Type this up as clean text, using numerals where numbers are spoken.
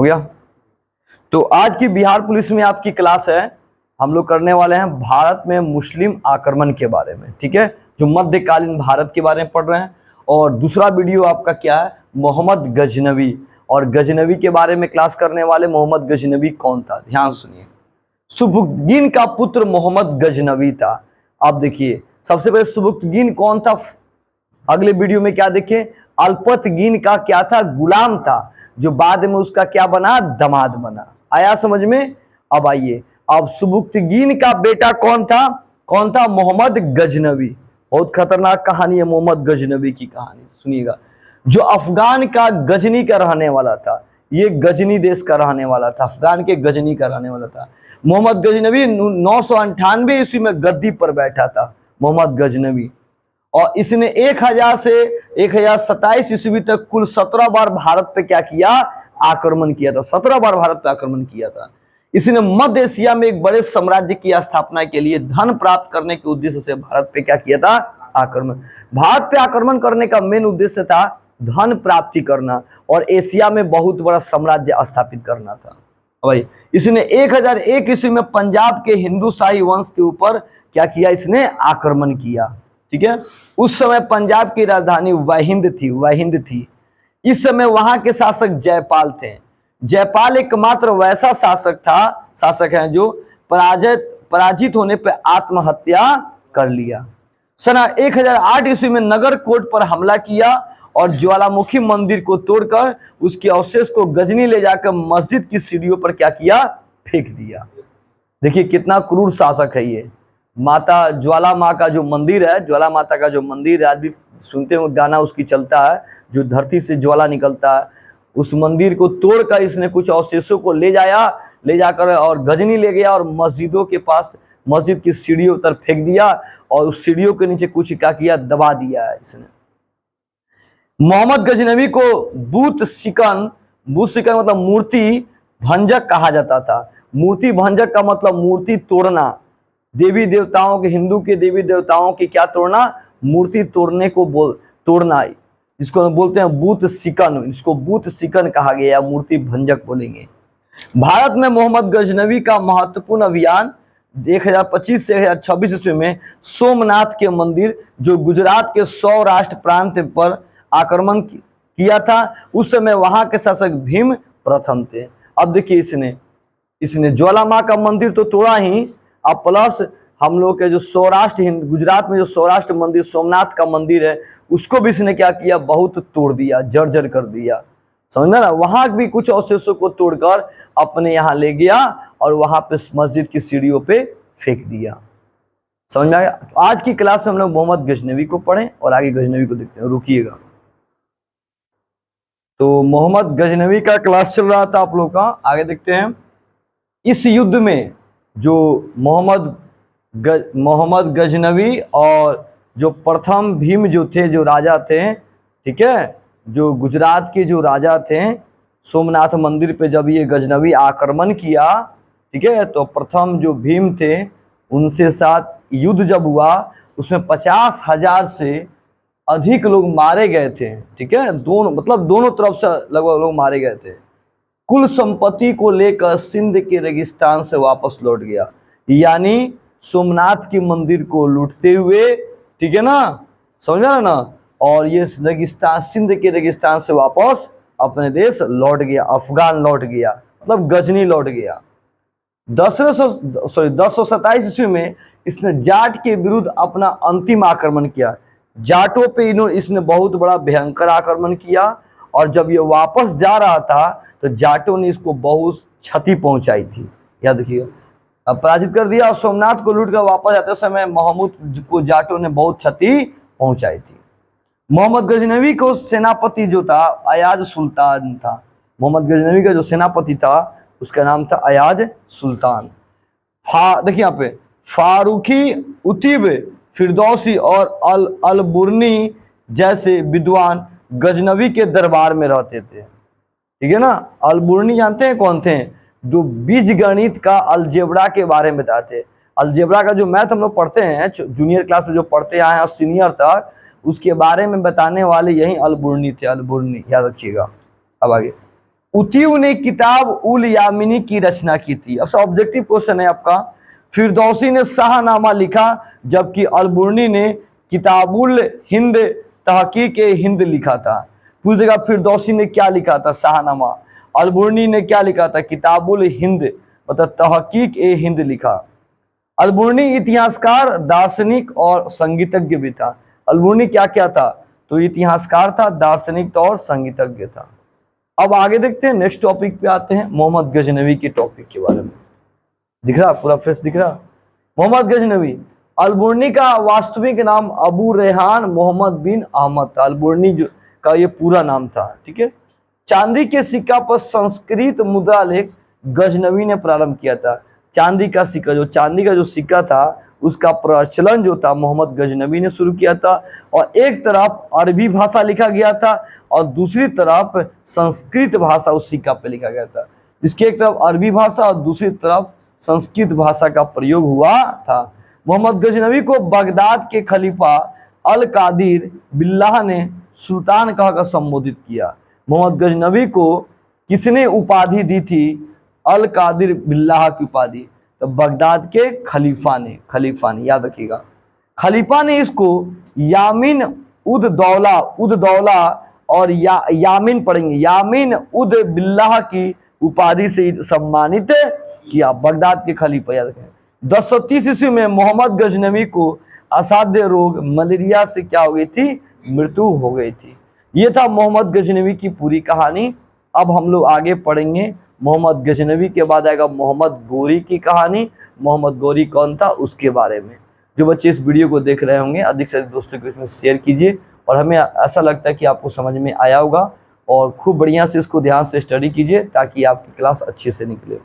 हो गया। तो आज की बिहार पुलिस में आपकी क्लास है, हम लोग करने वाले हैं भारत में मुस्लिम आक्रमण के बारे में, ठीक है, जो मध्यकालीन भारत के बारे में पढ़ रहे हैं। और दूसरा वीडियो आपका क्या है, मोहम्मद गजनवी, और गजनवी के बारे में क्लास करने वाले। मोहम्मद गजनवी कौन था, ध्यान सुनिए। सुबुक्तगीन का पुत्र मोहम्मद गजनवी था। आप देखिए, सबसे पहले सुबुक्तगीन कौन था, अगले वीडियो में क्या देखें, अल्पतगीन का क्या था, गुलाम था, जो बाद में उसका क्या बना, दामाद बना। आया समझ में। अब आइए, अब सुबुक्तगीन का बेटा कौन था, मोहम्मद गजनवी। बहुत खतरनाक कहानी है मोहम्मद गजनवी की कहानी, सुनिएगा। जो अफगान का गजनी का रहने वाला था, ये गजनी देश का रहने वाला था, अफगान के गजनी का रहने वाला था। मोहम्मद गजनवी 998 ईस्वी में गद्दी पर बैठा था मोहम्मद गजनवी, और इसने 1000 से 1027 ईस्वी तक कुल 17 बार भारत पे क्या किया, आक्रमण किया था। 17 बार भारत पे आक्रमण किया था। इसने मध्य एशिया में एक बड़े साम्राज्य की स्थापना के लिए धन प्राप्त करने के उद्देश्य से भारत पे क्या किया था, आक्रमण। भारत पे आक्रमण करने का मेन उद्देश्य था धन प्राप्ति करना और एशिया में बहुत बड़ा साम्राज्य स्थापित करना था भाई। इसने 1001 ईस्वी में पंजाब के हिंदू शाही वंश के ऊपर क्या किया, इसने आक्रमण किया, ठीक है। उस समय पंजाब की राजधानी वाहिंद थी। इस समय वहां के शासक जयपाल थे। जयपाल एकमात्र वैसा शासक है जो पराजित होने पर आत्महत्या कर लिया। सन 1008 ईस्वी में नगरकोट पर हमला किया और ज्वालामुखी मंदिर को तोड़कर उसके अवशेष को गजनी ले जाकर मस्जिद की सीढ़ियों पर क्या किया, फेंक दिया। देखिए कितना क्रूर शासक है ये। माता ज्वाला माँ का जो मंदिर है, ज्वाला माता का जो मंदिर है, आज भी सुनते हो गाना उसकी चलता है, जो धरती से ज्वाला निकलता है, उस मंदिर को तोड़कर इसने कुछ अवशेषों को ले जाकर और गजनी ले गया और मस्जिदों के पास, मस्जिद की सीढ़ियों पर फेंक दिया और उस सीढ़ियों के नीचे कुछ क्या किया, दबा दिया है इसने। मोहम्मद गजनवी को बूत सिकन मतलब मूर्ति भंजक कहा जाता था। मूर्ति भंजक का मतलब मूर्ति तोड़ना, देवी देवताओं के, हिंदू के देवी देवताओं की क्या तोड़ना, मूर्ति तोड़ने को तोड़ना, इसको बोलते हैं बूत सिकन, इसको बूत सिकन कहा गया, मूर्ति भंजक बोलेंगे। भारत में मोहम्मद गजनवी का महत्वपूर्ण अभियान 1025 से 1026 ईस्वी में सोमनाथ के मंदिर, जो गुजरात के सौराष्ट्र प्रांत पर आक्रमण किया था। उस समय वहां के शासक भीम प्रथम थे। अब देखिए, इसने ज्वाला माँ का मंदिर तो तोड़ा ही, अब प्लस हम लोग के जो सौराष्ट्र, गुजरात में जो सौराष्ट्र मंदिर, सोमनाथ का मंदिर है, उसको भी इसने क्या किया, बहुत तोड़ दिया, जर्जर कर दिया, समझना ना। वहां भी कुछ अवशेषों को तोड़कर अपने यहाँ ले गया और वहां पे मस्जिद की सीढ़ियों पे फेंक दिया। समझ में आ गया। आज की क्लास में हम लोग मोहम्मद गजनवी को पढ़ें और आगे गजनवी को देखते हैं, रुकिएगा। तो मोहम्मद गजनवी का क्लास चल रहा था आप लोग का, आगे देखते हैं। इस युद्ध में जो मोहम्मद गजनवी और जो प्रथम भीम जो थे, जो राजा थे, ठीक है, जो गुजरात के जो राजा थे, सोमनाथ मंदिर पे जब ये गजनवी आक्रमण किया, ठीक है, तो प्रथम जो भीम थे उनसे साथ युद्ध जब हुआ, उसमें 50,000 से अधिक लोग मारे गए थे, ठीक है, दोनों तरफ से लगभग लोग मारे गए थे। कुल संपत्ति को लेकर सिंध के रेगिस्तान से वापस लौट गया, यानी सोमनाथ के मंदिर को लूटते हुए, ठीक है ना, समझा ना, और ये रेगिस्तान, सिंध के रेगिस्तान से वापस अपने देश लौट गया, अफगान लौट गया, मतलब गजनी लौट गया। 1027 ईस्वी में इसने जाट के विरुद्ध अपना अंतिम आक्रमण किया। जाटों पे इसने बहुत बड़ा भयंकर आक्रमण किया, और जब ये वापस जा रहा था तो जाटों ने इसको बहुत क्षति पहुंचाई थी, याद रखिएगा। अब पराजित कर दिया और सोमनाथ को लूट कर वापस आते समय महमूद को जाटों ने बहुत क्षति पहुंचाई थी। मोहम्मद गजनवी को सेनापति जो था अयाज सुल्तान था। मोहम्मद गजनवी का जो सेनापति था उसका नाम था अयाज सुल्तान। देखिए यहाँ पे फारूकी, उतीब, फिरदौसी और अलबुर्नी जैसे विद्वान गजनवी के दरबार में रहते थे, ठीक है ना। अलबुर्नी जानते हैं कौन थे, जो बीज गणित का अलजेब्रा के बारे में बताते। अलजेब्रा का जो मैथ हम लोग पढ़ते हैं जूनियर क्लास में, जो पढ़ते आए हैं और सीनियर तक, उसके बारे में बताने वाले यही अलबुर्नी थे। अलबुर्नी याद रखिएगा। अब आगे उतियु ने किताब उल यामिनी की रचना की थी। अब ऑब्जेक्टिव क्वेश्चन है आपका। फिरदौसी ने शाहनामा लिखा, जबकि अलबुर्नी ने किताबुल हिंद तहकीक ए हिंद लिखा था। पूछ देगा फिरदौसी ने क्या लिखा था, शाहनामा। अलबुर्नी ने क्या लिखा था, किताबुल हिंद मतलब तहकीक ए हिंद लिखा। अलबुर्नी इतिहासकार, दार्शनिक और संगीतज्ञ भी था। अलबुर्नी क्या क्या था, तो इतिहासकार था, दार्शनिक था और संगीतज्ञ था। अब आगे देखते हैं, नेक्स्ट टॉपिक पे आते हैं, मोहम्मद गजनवी के टॉपिक के बारे में। दिख रहा पूरा फेस दिख रहा। मोहम्मद गजनवी, अलबुर्नी का वास्तविक नाम अबू रेहान मोहम्मद बिन अहमद था। अलबुर्नी जो का ये पूरा नाम था, ठीक है। चांदी के सिक्का पर संस्कृत मुद्रा लेख गजनवी ने प्रारंभ किया था। चांदी का सिक्का, जो चांदी का जो सिक्का था उसका प्रचलन जो था मोहम्मद गजनवी ने शुरू किया था। और एक तरफ अरबी भाषा लिखा गया था और दूसरी तरफ संस्कृत भाषा उस सिक्का पे लिखा गया था। जिसकी एक तरफ अरबी भाषा और दूसरी तरफ संस्कृत भाषा का प्रयोग हुआ था। मोहम्मद गजनवी को बगदाद के खलीफा अल कादिर बिल्लाह ने सुल्तान कहकर संबोधित किया। मोहम्मद गजनवी को किसने उपाधि दी थी, अल कादिर बिल्लाह की उपाधि, तो बगदाद के खलीफा ने याद रखिएगा। खलीफा ने इसको यामिन उद दौला और यामिन पढ़ेंगे, यामिन उद बिल्लाह की उपाधि से सम्मानित किया। बगदाद के खलीफा, याद रखें। 1030 ईस्वी में मोहम्मद गजनवी को असाध्य रोग मलेरिया से क्या हो गई थी, मृत्यु हो गई थी। ये था मोहम्मद गजनवी की पूरी कहानी। अब हम लोग आगे पढ़ेंगे, मोहम्मद गजनवी के बाद आएगा मोहम्मद गोरी की कहानी। मोहम्मद गोरी कौन था उसके बारे में। जो बच्चे इस वीडियो को देख रहे होंगे अधिक से अधिक दोस्तों को इसमें शेयर कीजिए। और हमें ऐसा लगता है कि आपको समझ में आया होगा और खूब बढ़िया से इसको ध्यान से स्टडी कीजिए ताकि आपकी क्लास अच्छे से निकले।